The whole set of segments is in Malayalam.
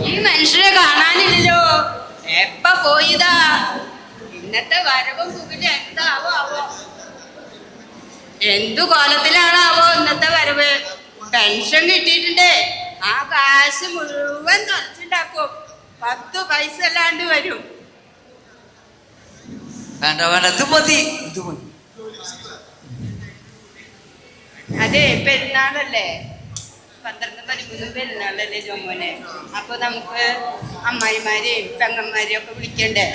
ഈ മനുഷ്യരെ കാണാനില്ലല്ലോ. എപ്പ പോയിതാ? ഇന്നത്തെ വരവും സുഖില് എന്താവോ ആവോ? എന്തു കോലത്തിലാണാവോ ഇന്നത്തെ വരവ്? പെൻഷൻ കിട്ടിയിട്ടുണ്ടേ, ആ കാശ് മുഴുവൻ തൊലച്ചുണ്ടാക്കും. 10 പൈസ അല്ലാണ്ട് വരും. വേണ്ട വേണ്ട, ഇത് മതി. അതെ, പെരുന്നാളല്ലേ, 12-13 പെരുന്നാളല്ലേ ജോമോനെ. അപ്പൊ നമുക്ക് അമ്മായിമാരെയും പെങ്ങന്മാരെയും ഒക്കെ വിളിക്കണ്ടേ?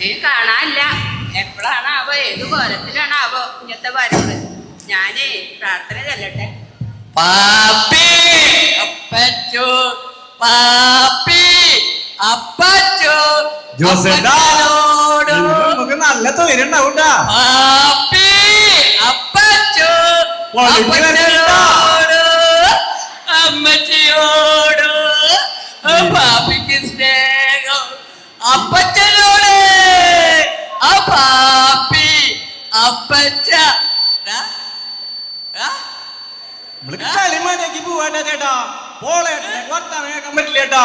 ഇത് കാണാനില്ല. എപ്പോഴാണാവോ, ഏത് കോലത്തിലാണാവോ ഇങ്ങനത്തെ വരവ്? ഞാനേ പ്രാർത്ഥന ചെല്ലട്ടെ. പാപ്പി അപ്പച്ചോ, പാപ്പി അപ്പച്ചോ, നമുക്ക് നല്ല തൊഴിലുണ്ടാവൂട്ടാ. പാപ്പി അപ്പച്ചോ, അമ്മച്ചിയോട് പാപ്പിക്ക് സ്നേഹം, അപ്പച്ചനോട് ആ പാപ്പി അപ്പച്ച. നമ്മൾക്ക് കളിമാനേക്ക് പോവാട്ടാ ചേട്ടാ. പോളെ വർത്താനം കേൾക്കാൻ പറ്റില്ല ചേട്ടാ.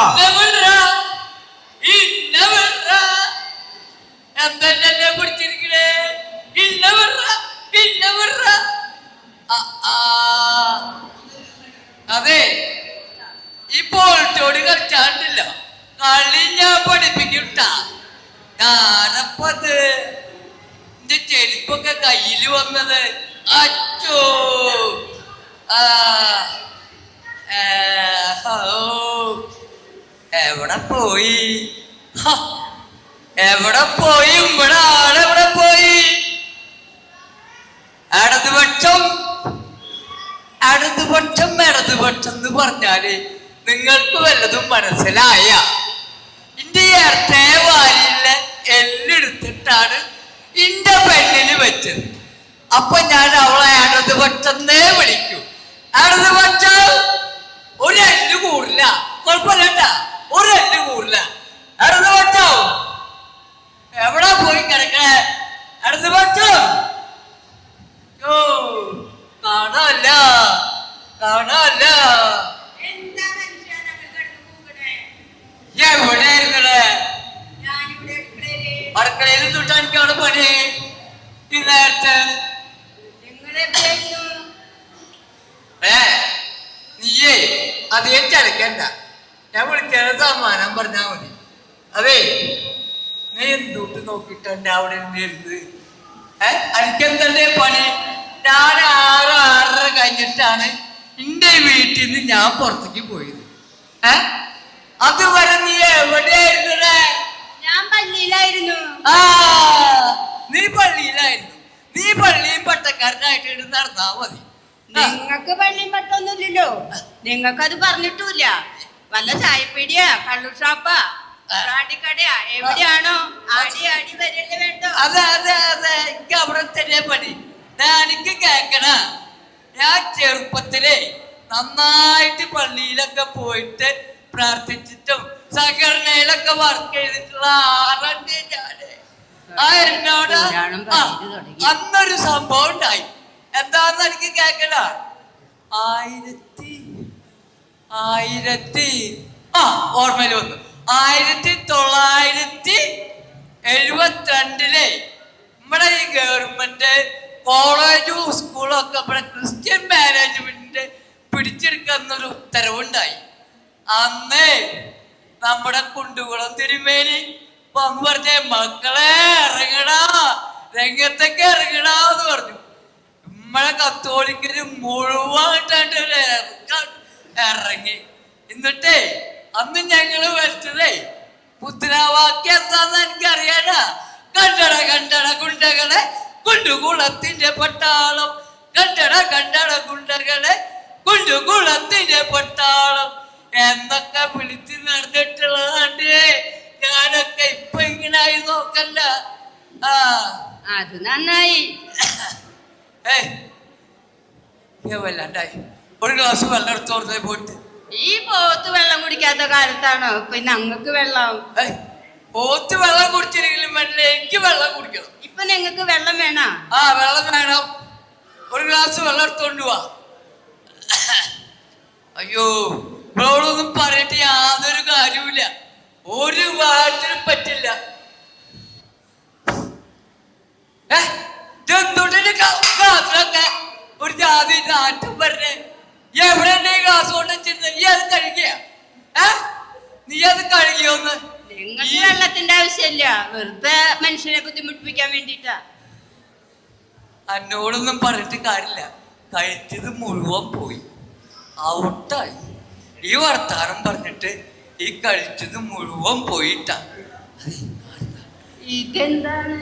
എന്തെന്നെ പിടിച്ചിരിക്കണേ? അതെ, ഇപ്പോൾ ചോടി കളിച്ചാണ്ടില്ല, കളി ഞാൻ പഠിപ്പിക്കട്ടാ. ഞാനപ്പത് എന്റെ ചെരുപ്പൊക്കെ കയ്യിൽ വന്നത്. അച്ചോ, എവിടെ പോയി? എവിടെ പോയി? ഇവിടെ ആളെവിടെ പോയി? ഇടതുപക്ഷം ഇടതുപക്ഷം എന്ന് പറഞ്ഞാല് നിങ്ങൾക്ക് വല്ലതും മനസ്സിലായ? ഇന്റെ ഇരട്ടേ വാരിയിലെ എല്ലെടുത്തിട്ടാണ് ഇന്റെ പെണ്ണിന് വെച്ചത്. അപ്പൊ ഞാൻ അവളെ ഇടതുപക്ഷന്നേ വിളിക്കൂ. ഇടതുപക്ഷം ഒരു എല്ല് കൂടില്ല, കുഴപ്പമില്ല, ഒരു എല്ല് കൂടില്ല. ഇടതുപക്ഷം എവിടെ പോയി കിടക്കണേ? ഇടതുപക്ഷം കാണാല്ല. എവിടെ ഇരുന്നേ? അടുക്കളയിൽ തൊട്ട് എനിക്കാണ് പണി. ഈ നേരത്തെ നീയേ അധികം ചടക്കണ്ട, ഞാൻ വിളിക്കാതെ സമ്മാനം പറഞ്ഞാ മതി. അതെ, നീ എന്തൂട്ട് നോക്കിട്ടെന്റെ അവിടെ ഇരുന്ന് എനിക്കെന്തല്ലേ പണി? ഞാൻ 6-6:30 കഴിഞ്ഞിട്ടാണ് എന്റെ വീട്ടിൽ നിന്ന് ഞാൻ പുറത്തേക്ക് പോയത്. അതുവരെ നീ എവിടെയായിരുന്നേ? ഞാൻ പള്ളിയിലായിരുന്നു. നീ പള്ളിയിലായിരുന്നു. നീ പള്ളിയും പട്ടക്കാരനായിട്ട് നടന്നാ മതി. നിങ്ങക്ക് പള്ളിയും പട്ടൊന്നുമില്ലല്ലോ. നിങ്ങക്കത് പറഞ്ഞിട്ടില്ല. വല്ല ചായപ്പീടിയാ, കള്ളു ഷാപ്പാ, കടയാ, എവിടെയാണോ ആടി വരല്ലേ വേണ്ടോ? അതെ അതെ അതെ, എനിക്ക് അവിടെ തന്നെ പണി. എനിക്ക് കേക്കണ, ഞാൻ ചെറുപ്പത്തിലെ നന്നായിട്ട് പള്ളിയിലൊക്കെ പോയിട്ട് പ്രാർത്ഥിച്ചിട്ടും സംഘടനയിലൊക്കെ വർക്ക് ചെയ്തിട്ടുള്ള ആളന്നെ ഞാന്. എന്നോട് അന്നൊരു സംഭവം ഉണ്ടായി. എന്താന്ന് എനിക്ക് കേക്കണ, 1972 വന്നു. 1972 നമ്മുടെ ഈ ഗവൺമെന്റ് കോളേജും സ്കൂളും ഒക്കെ ഇവിടെ ക്രിസ്ത്യൻ മാനേജ്മെന്റ് പിടിച്ചെടുക്കുന്നൊരു ഉത്തരവുണ്ടായി. അന്ന് നമ്മുടെ കുണ്ടുകുളം തിരുമേനി വന്ന് പറഞ്ഞ, മക്കളെ ഇറങ്ങടാ, രംഗത്തൊക്കെ ഇറങ്ങടാ എന്ന് പറഞ്ഞു. നമ്മളെ കത്തോലിക്കര് മുഴുവനായിട്ടാണ്ട് ഇറങ്ങി. എന്നിട്ടേ അന്ന് ഞങ്ങള് വെച്ചതേ മുദ്രാവാക്യം എന്താന്ന് എനിക്കറിയാനാ. കണ്ടട കണ്ടട ഗുണ്ടകളെ കുണ്ടുകുളത്തിന്റെ പട്ടാളം, കണ്ടട കണ്ടട ഗുണ്ടകളെ കുണ്ടുകുളത്തിന്റെ പട്ടാളം എന്നൊക്കെ വിളിച്ച് നടന്നിട്ടുള്ളതാണ്ട്. ഞാനൊക്കെ ഇപ്പൊ ഇങ്ങനായി നോക്കല്ല. അത് നന്നായി. വല്ലാണ്ടായി. ഒരു ഗ്ലാസ് വെള്ളം എടുത്തോർന്നേ പോയിട്ട്. ഈ പോത്ത് വെള്ളം കുടിക്കാത്ത കാലത്താണോ പിന്നെ അങ്ങക്ക് വെള്ളം? പോത്ത് വെള്ളം കുടിച്ചില്ലെങ്കിലും വേണ്ടില്ല, എനിക്ക് വെള്ളം കുടിക്കണം. ഇപ്പൊ നിങ്ങക്ക് വെള്ളം വേണോ? ആ വെള്ളം വേണം. ഒരു ഗ്ലാസ് വെള്ളം എടുത്തോണ്ട് പോവാ. അയ്യോ ഇവളോടൊന്നും പറഞ്ഞിട്ട് യാതൊരു കാര്യമില്ല, ഒരു കാര്യത്തിനും പറ്റില്ല. ഗ്ലാസ്സിലൊക്കെ ഒരു ജാതി നാറ്റം പറഞ്ഞേ. എവിടെ ഗ്ലാസ് കൊണ്ട് വെച്ചിരുന്ന നീ അത് കഴുകിയ? നീ അത് കഴുകിയോന്ന്? നിങ്ങൾക്ക് വെള്ളത്തിന്റെ ആവശ്യമില്ല, വെറുതെ മനുഷ്യനെ ബുദ്ധിമുട്ടിപ്പിക്കാൻ വേണ്ടിട്ടാ. എന്നോടൊന്നും പറഞ്ഞിട്ട് കാര്യമില്ല, കഴിച്ചത് മുഴുവൻ പോയി, ഔട്ടായി. ഈ വർത്താനം പറഞ്ഞിട്ട് ഈ കഴിച്ചത് മുഴുവൻ പോയിട്ടാ. ഇതെന്താണ്?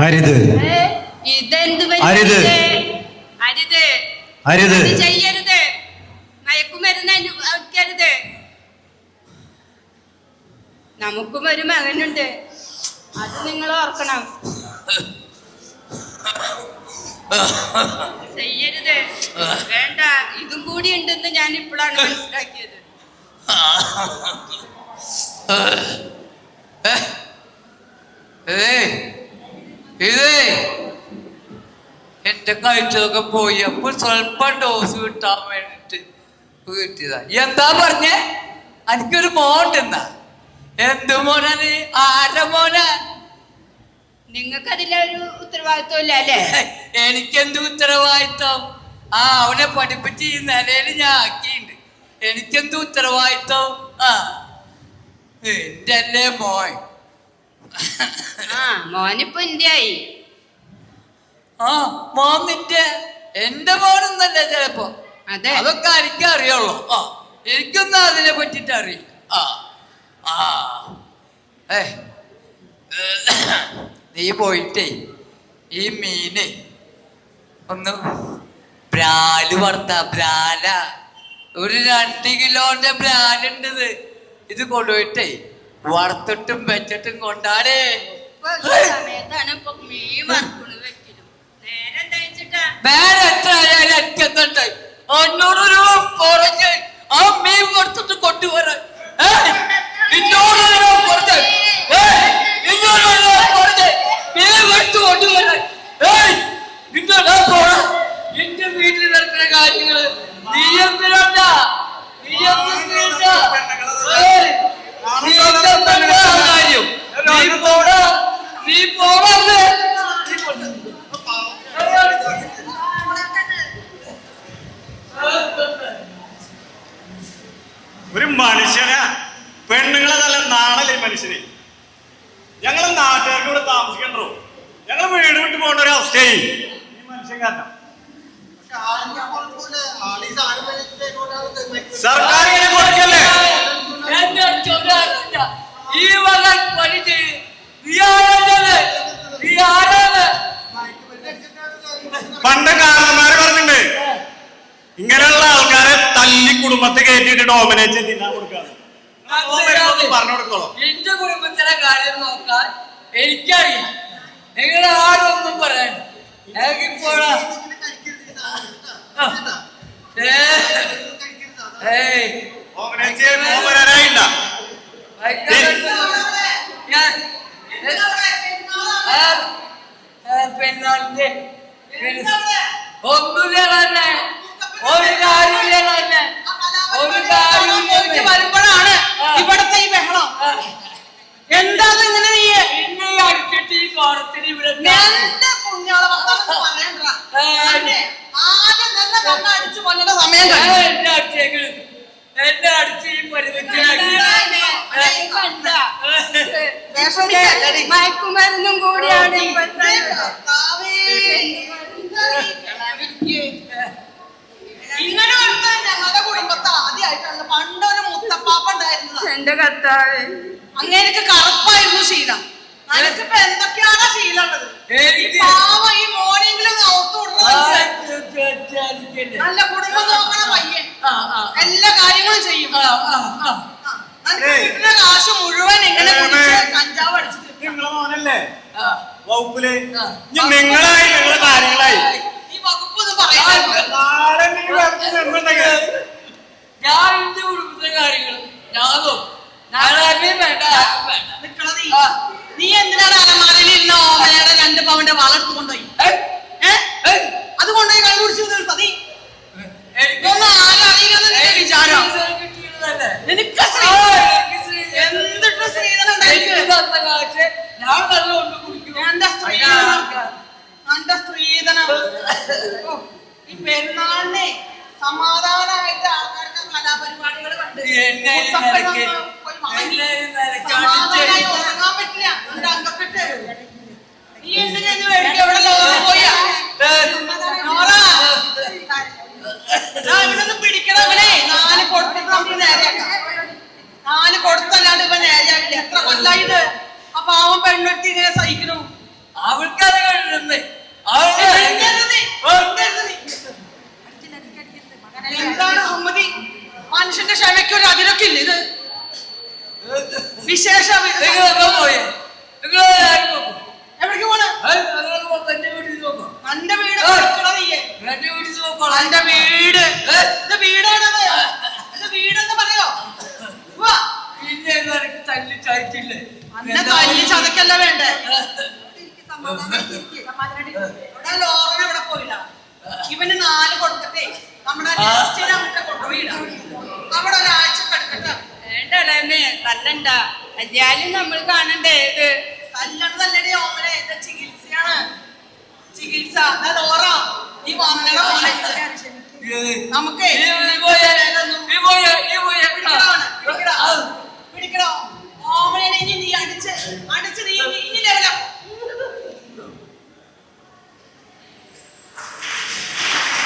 അരുത്, ഇതെന്ത് അരുത്, അരുത്, അരുത്, ചെയ്യരുത്, മയക്കുമരുന്ന് അനുഭവിക്കരുത്. നമുക്കും ഒരു മകനുണ്ട്, അത് നിങ്ങൾ ഓർക്കണം. ചെയ്യരുത്, വേണ്ട. ഇതും കൂടി ഉണ്ടെന്ന് ഞാൻ ഇപ്പോഴാണ് മനസ്സിലാക്കിയത്. ഇതേ എന്റെ കഴിച്ചതൊക്കെ പോയി, അപ്പൊ സ്വല്പം ഡോസ് കിട്ടാൻ വേണ്ടിട്ട് കിട്ടിയതാ. എന്താ പറഞ്ഞേ? എനിക്കൊരു മോണ്ടെന്നാ? എന്ത് മോനാണ്? ആരുടെ മോനാ? നിങ്ങൾക്ക് അതിലൊരു ഉത്തരവാദിത്വം ഇല്ല അല്ലേ? എനിക്കെന്ത് ഉത്തരവാദിത്വം? അവനെ പഠിപ്പിച്ച് ഈ നിലയിൽ ഞാൻ ആക്കിയിട്ടുണ്ട്, എനിക്കെന്ത് ഉത്തരവാദിത്വം? എന്റെ അല്ലേ മോൻ. മോനിപ്പോ ഇന്ത്യയായി. മോൻ നിന്റെ? എന്റെ മോനൊന്നല്ല ചിലപ്പോ. അതെ, അതൊക്കെ എനിക്ക് അറിയുള്ളൂ. എനിക്കൊന്നും അതിനെ പറ്റിട്ട് അറിയില്ല. നീ പോയിട്ടേ ഈ മീന് ഒന്ന് ബ്രാല് വറുത്ത ബ്രാല, ഒരു 2 കിലോന്റെ ബ്രാലുണ്ടത്. ഇത് കൊണ്ടുപോയിട്ടേ വറുത്തിട്ടും വെച്ചിട്ടും കൊണ്ടാടേ. സമയത്താണ് ഇപ്പൊ മീൻ വറുക്കണത് വെക്കലും. നേരം തയ്ച്ചിട്ടാ വേറെ എത്ര ആയാലും എനിക്കെന്നുണ്ട്. 500 രൂപ കുറഞ്ഞ് ആ മീൻ വറുത്തിട്ട് കൊണ്ടുവരാൻ എന്റെ വീട്ടിൽ നടക്കുന്ന കാര്യങ്ങള് നീ എന്തിനാ? കാര്യം നീ പോടാ. ഒരു മനുഷ്യനാ പെണ്ണുങ്ങളെ നല്ല നാണല്ലേ മനുഷ്യന്. ഞങ്ങൾ നാട്ടുകാർക്ക് ഇവിടെ താമസിക്കണ്ടോ? ഞങ്ങൾ വീട് വിട്ട് പോകേണ്ട ഒരു അവസ്ഥയായി ഈ മനുഷ്യൻ കാരണം. സർക്കാർ ഇങ്ങനെ കൊടുക്കല്ലേ? ഈ വക പണി ചെയ്ത് പണ്ട് കാരണന്മാര് പറഞ്ഞിട്ടുണ്ട്, ഇങ്ങനെയുള്ള ആൾക്കാരെ തല്ലി കുടുംബത്തെ കയറ്റിട്ട് ഡോമിനേറ്റ് തിന്നാൻ കൊടുക്കാതെ. പറഞ്ഞു കൊടുക്കോളൂ. എന്റെ കുടുംബത്തിലെ കാര്യം നോക്കാൻ എനിക്കറിയാം. നിങ്ങൾ ആരൊന്നും പറയാൻ എനിക്കിപ്പോഴാ പെണ്ണാളിന്റെ ഒന്നുമില്ല തന്നെ, ഒരു കാര്യമില്ല തന്നെ, ഒരു കാര്യമില്ല. വരുമ്പോഴാണ് ഇവിടത്തെ ഈ ബഹളം. എന്താ ഇങ്ങനെ നീ പിന്നെ അടിച്ചിട്ട് ഈ കോടത്തിന് ഇവിടെ എന്നെ അടിച്ച് ഈ മയക്കുമരുന്നും കൂടിയാണ്. ഇങ്ങനെ ഞങ്ങളുടെ കുടുംബത്തെ ആദ്യമായിട്ടാണ്. പണ്ടൊരു മുത്തപ്പാപ്പ ഉണ്ടായിരുന്നത്. എന്റെ കർത്താവേ, അങ്ങേക്ക് കറുപ്പായിരുന്നു ശീലം. എനിക്കിപ്പോ എന്തൊക്കെയാണ് ശീലമുള്ളത്? പാവം ഈ മോനെങ്കിലും ഔത്ത് കൊടുക്കുന്നത്. നല്ല കുടുംബം നോക്കണ പയ്യൻ എല്ലാ കാര്യങ്ങളും ചെയ്യും. കിട്ടുന്ന കാശ് മുഴുവൻ എങ്ങനെ കഞ്ചാവ് അടിച്ചു. നിങ്ങളെ മോനല്ലേ വകുപ്പില്? നിങ്ങളായി നിങ്ങളെ കാര്യങ്ങളായി ഈ വകുപ്പ് ഇത് പറയുന്നത്. നാളെ നീ വകുപ്പ് നിന്നുണ്ടെങ്കിൽ ഞാൻ എന്റെ കുടുംബത്തിലെ കാര്യങ്ങൾ ഞാനോ അളവിൽ വേണ്ട, ആർക്കും വേണ്ട. നിക്കണ നീ. ആ. നീ എന്തിനാണ് അലമാരയിൽ ഇരുന്ന ഓമനയുടെ 2 പവന്റെ വള എടുത്ത് കൊണ്ടുപോയി? ഏയ്, ഏയ്, അത് കൊണ്ടുപോയി കണ്ടുപിടിച്ചു തീർത്ത നീ. എനിക്ക് ഇതൊന്നും ആരും അറിയില്ലെന്ന് നിന്റെ വിചാരം. ശ്രീധരൻ കിട്ടിയതല്ലേ? നിനക്ക് ആ, ശ്രീ എനിക്ക് ശ്രീധരൻ. എന്തിട്ട് ശ്രീധരൻ എനിക്ക് തന്ന കാശ് ഞാൻ വെള്ളം കൊണ്ട് കുടിക്കും. എന്റെ സ്ത്രീധനം എന്റെ സ്ത്രീധനം. ഓ, ഈ പെരുന്നാളിനെ സമാധാനമായിട്ട് ആൾക്കാരുടെ കലാപരിപാടികൾ കണ്ട് എന്നെ ഈ മുത്തപ്പൻ നിലയ്ക്ക് വന്ന് പോയി വാങ്ങി. എന്നെ ഈ നിലയ്ക്ക് സമാധാനമായി അടിച്ച് ഉറങ്ങാൻ പറ്റില്ല. എന്റെ അങ്കക്കെട്ട് നീ എന്തിനു വേണ്ടി എവിടെ ലോകം പോയാ? നോറാ, ദാ ഇവിടുന്ന് പിടിക്കണവനെ 4 കൊടുത്തിട്ട് നമുക്ക് നേരെയാക്കാം. 4 കൊടുത്തല്ലാണ്ട് ഇവ നേരെയാക്കില്ല. എത്ര കൊല്ലായിട്ട് ആ പാവം പെണ്ണെടുത്ത് ഇങ്ങനെ സഹിക്കണു. അവൾക്കത് കഴിയുന്നേ എന്താണ് അഹമ്മദി? മനുഷ്യന്റെ ക്ഷമയ്ക്ക് ഒരു അതിരൊക്കെ ഇല്ല. ഇത് വിശേഷ പോയേ നിങ്ങൾ എവിടേക്ക് പോണ്? എന്റെ വീട്ടിൽ നോക്കാം. എന്റെ വീട് കൊടുക്കണ നീയെ. എന്റെ വീട്ടിൽ നോക്കാം. എന്റെ വീട് ഇത് വീടാണത്. ഇത് വീടെന്ന് പറയോ? വാ, പിന്നെ എനിക്ക് തല്ലി ചായറ്റില്ലേ? അന്നെ തല്ലി ചതക്കല്ല വേണ്ടേ? ഇവിടെ ലോറൻ എവിടെ പോയില്ല. ഇവന് 4 കൊടുക്കട്ടെ. നമ്മുടെ ലിസ്റ്റിൽ അങ്ങോട്ട് കൊണ്ടുപോയില്ല. അവിടെ ഒരാഴ്ച കിടക്കട്ടെ. വേണ്ട ഇളയമേ, തല്ലണ്ട. അയ്യാലും നമ്മൾ കാണണ്ടേ ഇത്. കല്ലടതല്ലടി ഓമനെ, ഇത് ചികിത്സയാണ്. ചികിത്സ. ലോറ ഈ വന്നട പോലെ നമുക്ക് പിടിക്കണോ ഓമനെ? നീ അടിച്ച് നീ